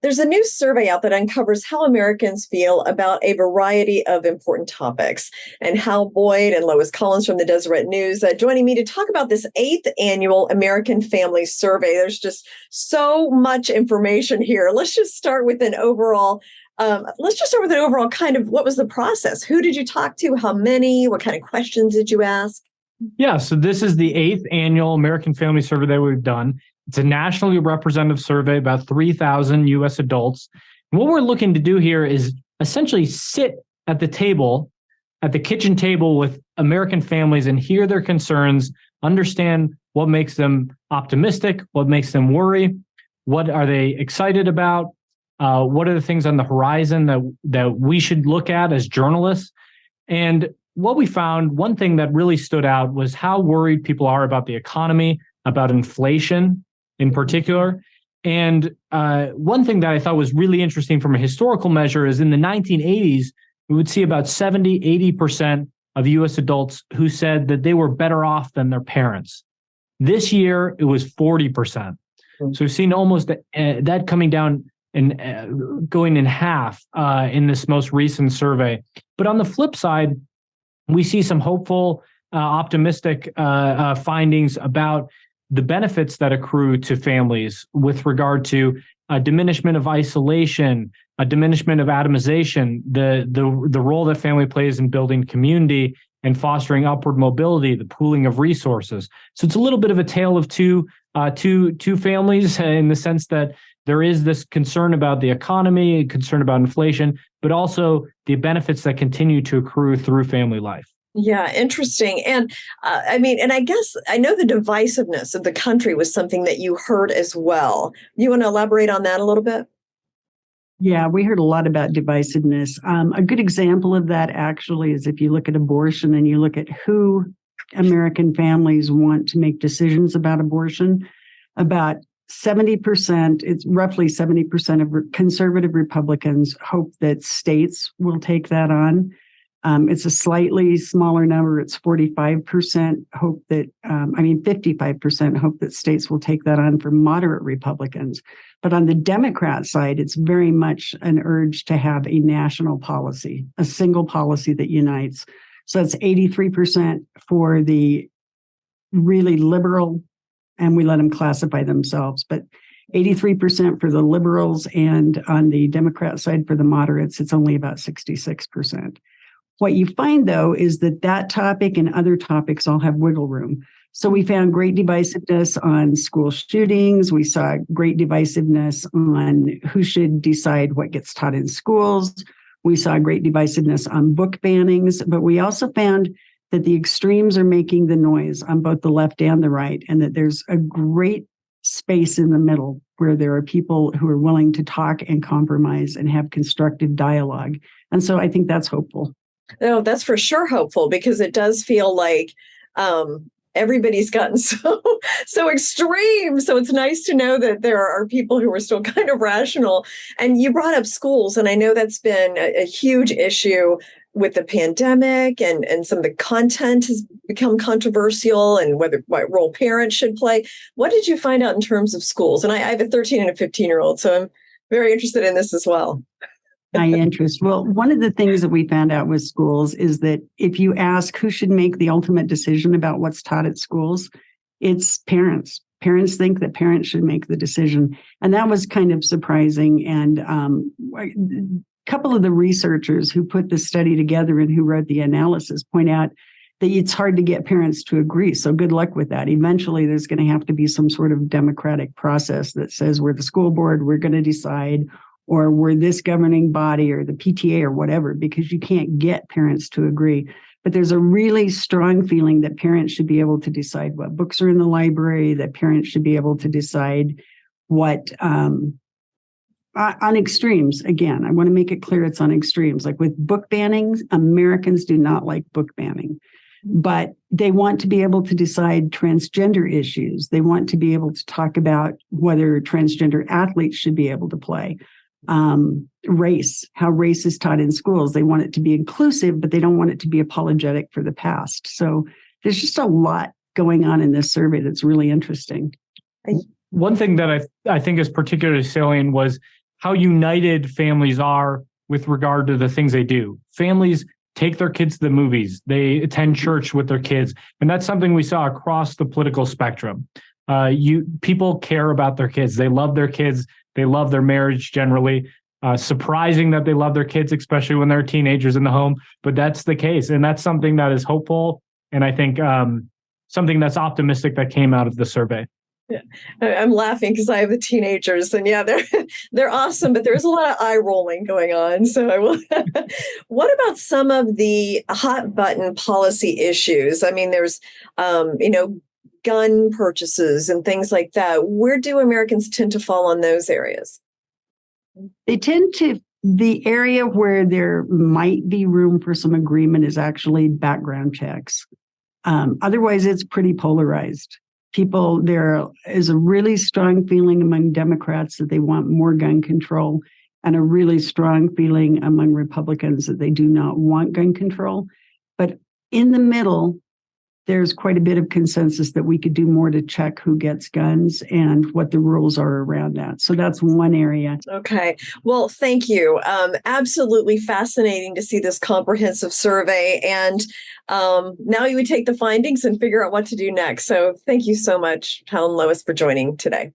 There's a new survey out that uncovers how Americans feel about a variety of important topics. And Hal Boyd and Lois Collins from the Deseret News joining me to talk about this 8th annual American Family Survey. There's just so much information here. Let's just start with an overall kind of what was the process? Who did you talk to? How many? What kind of questions did you ask? Yeah, so this is the 8th annual American Family Survey that we've done. It's a nationally representative survey, about 3,000 U.S. adults. And what we're looking to do here is essentially sit at the table, at the kitchen table with American families and hear their concerns, understand what makes them optimistic, what makes them worry, what are they excited about, what are the things on the horizon that we should look at as journalists. And what we found, one thing that really stood out was how worried people are about the economy, about inflation in particular. And one thing that I thought was really interesting from a historical measure is in the 1980s, we would see about 70, 80% of U.S. adults who said that they were better off than their parents. This year, it was 40%. So we've seen almost that coming down and going in half in this most recent survey. But on the flip side, we see some hopeful, optimistic findings about the benefits that accrue to families with regard to a diminishment of isolation, a diminishment of atomization, the role that family plays in building community and fostering upward mobility, the pooling of resources. So it's a little bit of a tale of two families in the sense that there is this concern about the economy, concern about inflation, but also the benefits that continue to accrue through family life. Yeah, interesting. And I guess I know the divisiveness of the country was something that you heard as well. You want to elaborate on that a little bit? Yeah, we heard a lot about divisiveness. A good example of that actually is if you look at abortion and you look at who American families want to make decisions about abortion, about 70%, it's roughly 70% of conservative Republicans hope that states will take that on. It's a slightly smaller number. It's 45% hope that, 55% hope that states will take that on for moderate Republicans. But on the Democrat side, it's very much an urge to have a national policy, a single policy that unites. So it's 83% for the really liberal, and we let them classify themselves, but 83% for the liberals, and on the Democrat side for the moderates, it's only about 66%. What you find, though, is that topic and other topics all have wiggle room. So we found great divisiveness on school shootings. We saw great divisiveness on who should decide what gets taught in schools. We saw great divisiveness on book bannings, but we also found that the extremes are making the noise on both the left and the right, and that there's a great space in the middle where there are people who are willing to talk and compromise and have constructive dialogue. And so I think that's hopeful. No, that's for sure hopeful, because it does feel like everybody's gotten so extreme. So it's nice to know that there are people who are still kind of rational. And you brought up schools, and I know that's been a huge issue with the pandemic, and some of the content has become controversial, and what role parents should play. What did you find out in terms of schools? And I have a 13 and a 15-year-old, so I'm very interested in this as well. My interest. Well, one of the things that we found out with schools is that if you ask who should make the ultimate decision about what's taught at schools, it's parents. Parents think that parents should make the decision. And that was kind of surprising. And a couple of the researchers who put the study together and who wrote the analysis point out that it's hard to get parents to agree. So good luck with that. Eventually, there's going to have to be some sort of democratic process that says we're the school board, we're going to decide, or we're this governing body or the PTA or whatever, because you can't get parents to agree. But there's a really strong feeling that parents should be able to decide what books are in the library, that parents should be able to decide what, on extremes. Again, I want to make it clear it's on extremes. Like with book bannings, Americans do not like book banning, but they want to be able to decide transgender issues. They want to be able to talk about whether transgender athletes should be able to play. Race, how race is taught in schools. They want it to be inclusive, but they don't want it to be apologetic for the past. So there's just a lot going on in this survey that's really interesting. One thing that I think is particularly salient was how united families are with regard to the things they do. Families take their kids to the movies. They attend church with their kids. And that's something we saw across the political spectrum. People care about their kids. They love their kids. They love their marriage generally. Surprising that they love their kids, especially when they're teenagers in the home. But that's the case. And that's something that is hopeful. And I think something that's optimistic that came out of the survey. Yeah. I'm laughing because I have the teenagers, and yeah, they're awesome, but there's a lot of eye rolling going on. So I will. What about some of the hot button policy issues? I mean, there's gun purchases and things like that. Where do Americans tend to fall on those areas? They tend to, the area where there might be room for some agreement is actually background checks. Otherwise, it's pretty polarized. There is a really strong feeling among Democrats that they want more gun control, and a really strong feeling among Republicans that they do not want gun control. But in the middle, there's quite a bit of consensus that we could do more to check who gets guns and what the rules are around that. So that's one area. Okay. Well, thank you. Absolutely fascinating to see this comprehensive survey. And now you would take the findings and figure out what to do next. So thank you so much, Helen Lois, for joining today.